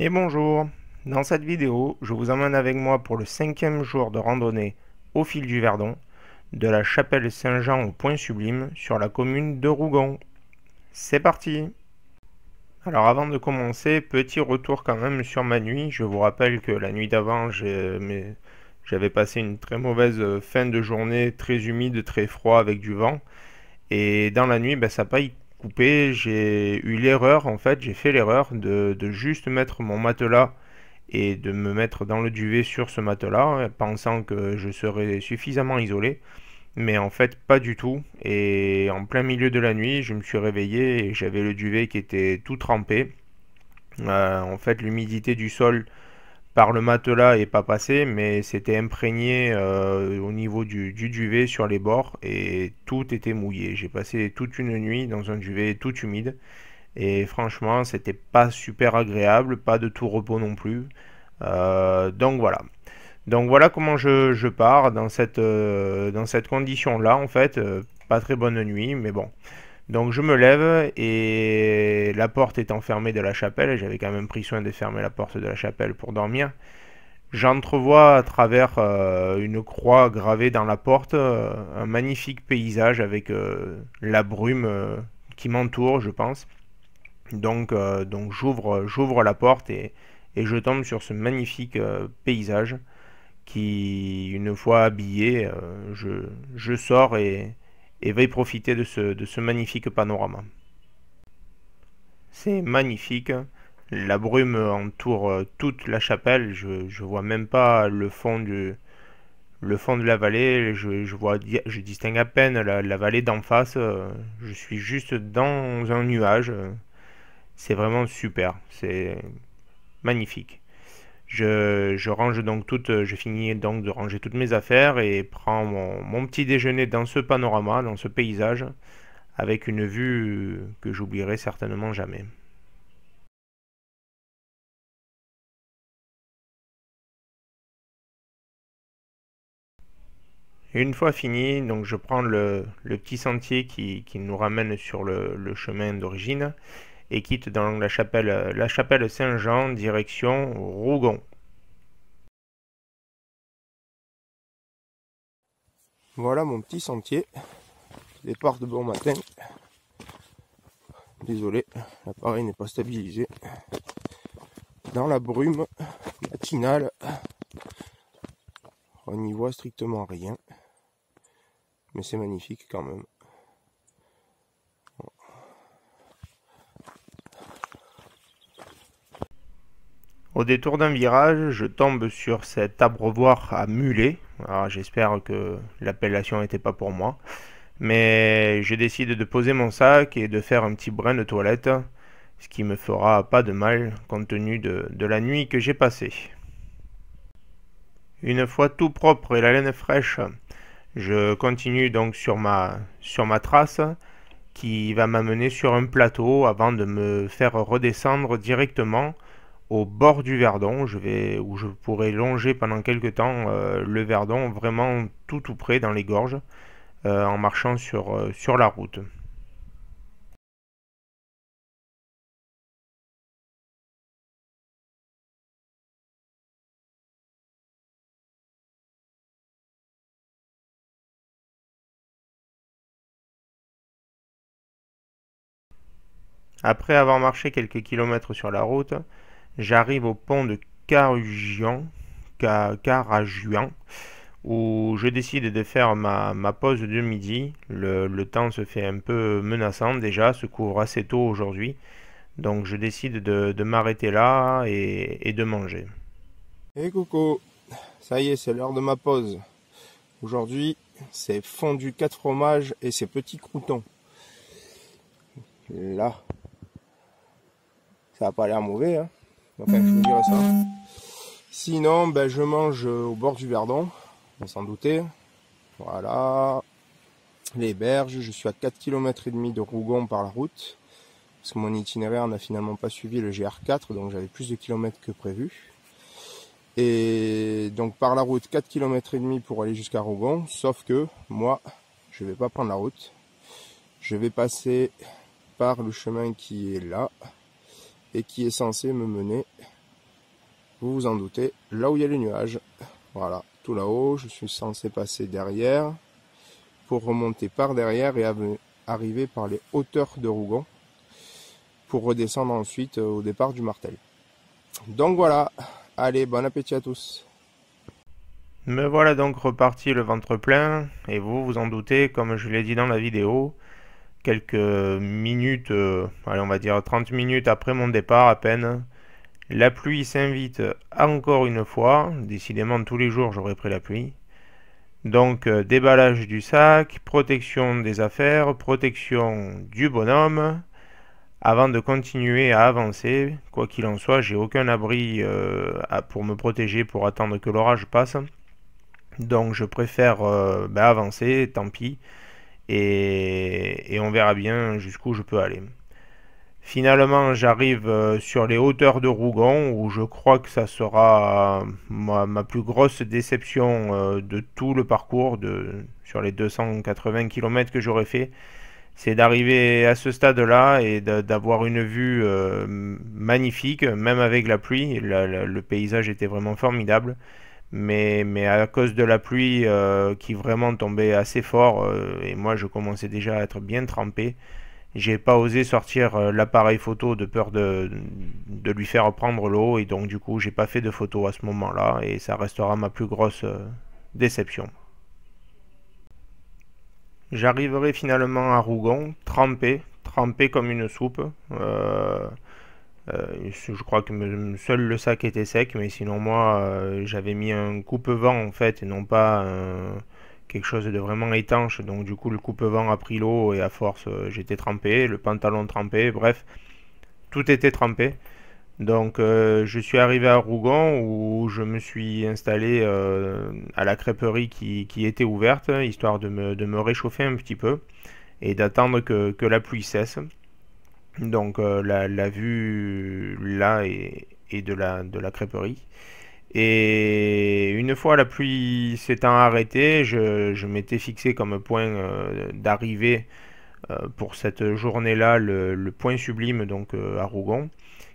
Et bonjour, dans cette vidéo, je vous emmène avec moi pour le 5e jour de randonnée au fil du Verdon, de la chapelle Saint-Jean au Point Sublime sur la commune de Rougon. C'est parti! Alors avant de commencer, petit retour quand même sur ma nuit. Je vous rappelle que la nuit d'avant, j'avais passé une très mauvaise fin de journée, très humide, très froid avec du vent. Et dans la nuit, ça n'a pas coupé. J'ai eu l'erreur, en fait, j'ai fait l'erreur de juste mettre mon matelas et de me mettre dans le duvet sur ce matelas, pensant que je serais suffisamment isolé. Mais en fait, pas du tout. Et en plein milieu de la nuit, je me suis réveillé et j'avais le duvet qui était tout trempé. En fait, l'humidité du sol par le matelas est pas passée, mais c'était imprégné au niveau du duvet sur les bords et tout était mouillé. J'ai passé toute une nuit dans un duvet tout humide et franchement, c'était pas super agréable, pas de tout repos non plus. Donc voilà. Donc voilà comment je pars dans cette condition-là, en fait. Pas très bonne nuit, mais bon. Donc je me lève et la porte étant fermée de la chapelle, j'avais quand même pris soin de fermer la porte de la chapelle pour dormir. J'entrevois à travers une croix gravée dans la porte un magnifique paysage avec la brume qui m'entoure, je pense. Donc j'ouvre la porte et je tombe sur ce magnifique paysage qui, une fois habillé, je sors et vais profiter de ce magnifique panorama. C'est magnifique. La brume entoure toute la chapelle. Je vois même pas le fond de la vallée. Je distingue à peine la vallée d'en face. Je suis juste dans un nuage. C'est vraiment super. C'est magnifique. Je finis donc de ranger toutes mes affaires et prends mon petit déjeuner dans ce panorama, dans ce paysage, avec une vue que j'oublierai certainement jamais. Une fois fini, donc je prends le petit sentier qui nous ramène sur le chemin d'origine et quitte dans la chapelle Saint-Jean, direction Rougon. Voilà mon petit sentier. Départ de bon matin. Désolé, l'appareil n'est pas stabilisé. Dans la brume matinale, on n'y voit strictement rien. Mais c'est magnifique quand même. Au détour d'un virage, je tombe sur cet abreuvoir à mulets. Alors j'espère que l'appellation n'était pas pour moi. Mais je décide de poser mon sac et de faire un petit brin de toilette, ce qui me fera pas de mal compte tenu de la nuit que j'ai passée. Une fois tout propre et la laine fraîche, je continue donc sur ma trace qui va m'amener sur un plateau avant de me faire redescendre directement au bord du Verdon, où je pourrai longer pendant quelques temps le Verdon, vraiment tout près dans les gorges, en marchant sur la route. Après avoir marché quelques kilomètres sur la route, j'arrive au pont de Carajuan, où je décide de faire ma pause de midi. Le temps se fait un peu menaçant déjà, se couvre assez tôt aujourd'hui. Donc je décide de m'arrêter là et de manger. Et coucou, ça y est, c'est l'heure de ma pause. Aujourd'hui, c'est fondu 4 fromages et ces petits croûtons. Là, ça n'a pas l'air mauvais, hein. Enfin, je vous dirai ça. Sinon, je mange au bord du Verdon, on s'en douter. Voilà, les berges. Je suis à 4 km et demi de Rougon par la route. Parce que mon itinéraire n'a finalement pas suivi le GR4, donc j'avais plus de kilomètres que prévu. Et donc par la route, 4 km et demi pour aller jusqu'à Rougon. Sauf que moi, je vais pas prendre la route. Je vais passer par le chemin qui est là et qui est censé me mener vous vous en doutez, là où il y a les nuages. Voilà, tout là-haut, je suis censé passer derrière pour remonter par derrière et arriver par les hauteurs de Rougon pour redescendre ensuite au départ du Martel. Donc voilà, allez, bon appétit à tous. Me voilà donc reparti le ventre plein, et vous vous en doutez, comme je l'ai dit dans la vidéo, quelques minutes, allez on va dire 30 minutes après mon départ à peine, la pluie s'invite encore une fois, décidément tous les jours j'aurais pris la pluie. Donc déballage du sac, protection des affaires, protection du bonhomme, avant de continuer à avancer. Quoi qu'il en soit, j'ai aucun abri pour me protéger, pour attendre que l'orage passe. Donc je préfère avancer, tant pis, et on verra bien jusqu'où je peux aller. Finalement, j'arrive sur les hauteurs de Rougon, où je crois que ça sera ma plus grosse déception de tout le parcours, sur les 280 km que j'aurais fait. C'est d'arriver à ce stade-là et d'avoir une vue magnifique, même avec la pluie. Le paysage était vraiment formidable. Mais à cause de la pluie qui vraiment tombait assez fort, et moi je commençais déjà à être bien trempé, j'ai pas osé sortir l'appareil photo de peur de lui faire prendre l'eau, et donc du coup j'ai pas fait de photo à ce moment-là, et ça restera ma plus grosse déception. J'arriverai finalement à Rougon, trempé comme une soupe. Je crois que seul le sac était sec, mais sinon moi j'avais mis un coupe-vent en fait et non pas quelque chose de vraiment étanche. Donc du coup le coupe-vent a pris l'eau et à force j'étais trempé, le pantalon trempé, bref, tout était trempé. Donc je suis arrivé à Rougon où je me suis installé à la crêperie qui était ouverte, histoire de me réchauffer un petit peu et d'attendre que la pluie cesse. Donc la vue là est de la crêperie. Et une fois la pluie s'étant arrêtée, je m'étais fixé comme point d'arrivée pour cette journée-là le point sublime donc à Rougon,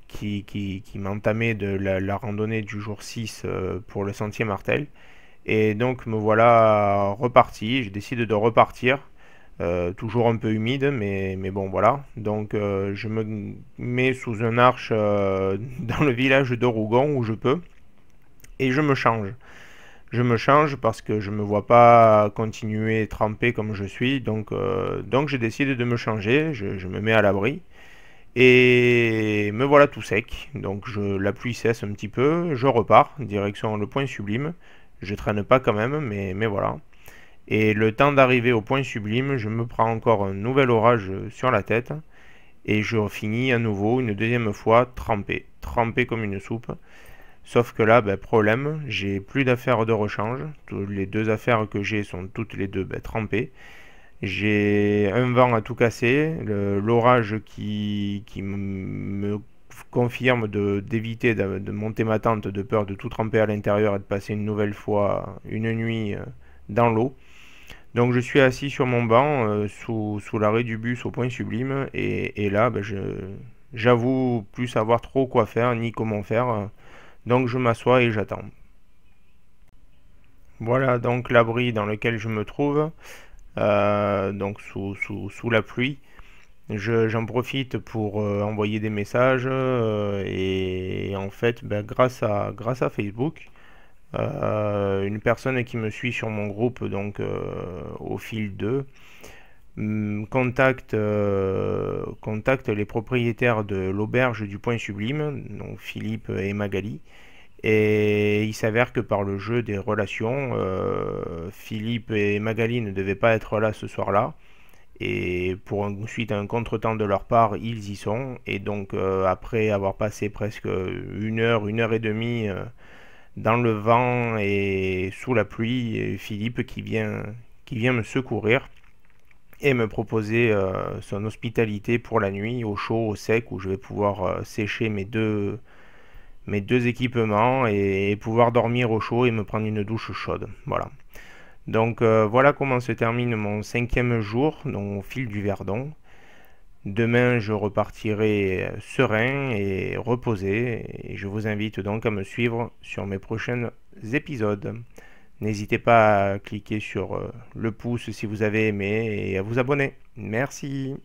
qui m'entamait de la randonnée du jour 6 pour le sentier Martel. Et donc me voilà reparti, je décide de repartir. Toujours un peu humide, mais bon voilà. Donc je me mets sous un arche dans le village de Rougon où je peux, et je me change. Je me change parce que je me vois pas continuer trempé comme je suis, donc je décide de me changer, je me mets à l'abri, et me voilà tout sec. Donc la pluie cesse un petit peu, je repars, direction le point sublime. Je traîne pas quand même, mais voilà. Et le temps d'arriver au point sublime, je me prends encore un nouvel orage sur la tête, et je finis à nouveau, une deuxième fois, trempé comme une soupe. Sauf que là, problème, j'ai plus d'affaires de rechange. Les deux affaires que j'ai sont toutes les deux trempées. J'ai un vent à tout casser, l'orage qui me confirme d'éviter de monter ma tente de peur de tout tremper à l'intérieur et de passer une nouvelle fois une nuit dans l'eau. Donc je suis assis sur mon banc sous l'arrêt du bus au point sublime, et là j'avoue plus savoir trop quoi faire ni comment faire. Donc je m'assois et j'attends. Voilà donc l'abri dans lequel je me trouve, donc sous la pluie. J'en profite pour envoyer des messages, et en fait grâce à Facebook, une personne qui me suit sur mon groupe, donc au fil 2, contacte les propriétaires de l'auberge du Point Sublime, donc Philippe et Magali. Et il s'avère que par le jeu des relations, Philippe et Magali ne devaient pas être là ce soir-là. Et suite à un contretemps de leur part, ils y sont. Et donc après avoir passé presque une heure et demie dans le vent et sous la pluie, Philippe qui vient me secourir et me proposer son hospitalité pour la nuit, au chaud, au sec, où je vais pouvoir sécher mes deux équipements et pouvoir dormir au chaud et me prendre une douche chaude. Voilà. Donc voilà comment se termine mon 5e jour, donc au fil du Verdon. Demain, je repartirai serein et reposé, et je vous invite donc à me suivre sur mes prochains épisodes. N'hésitez pas à cliquer sur le pouce si vous avez aimé et à vous abonner. Merci.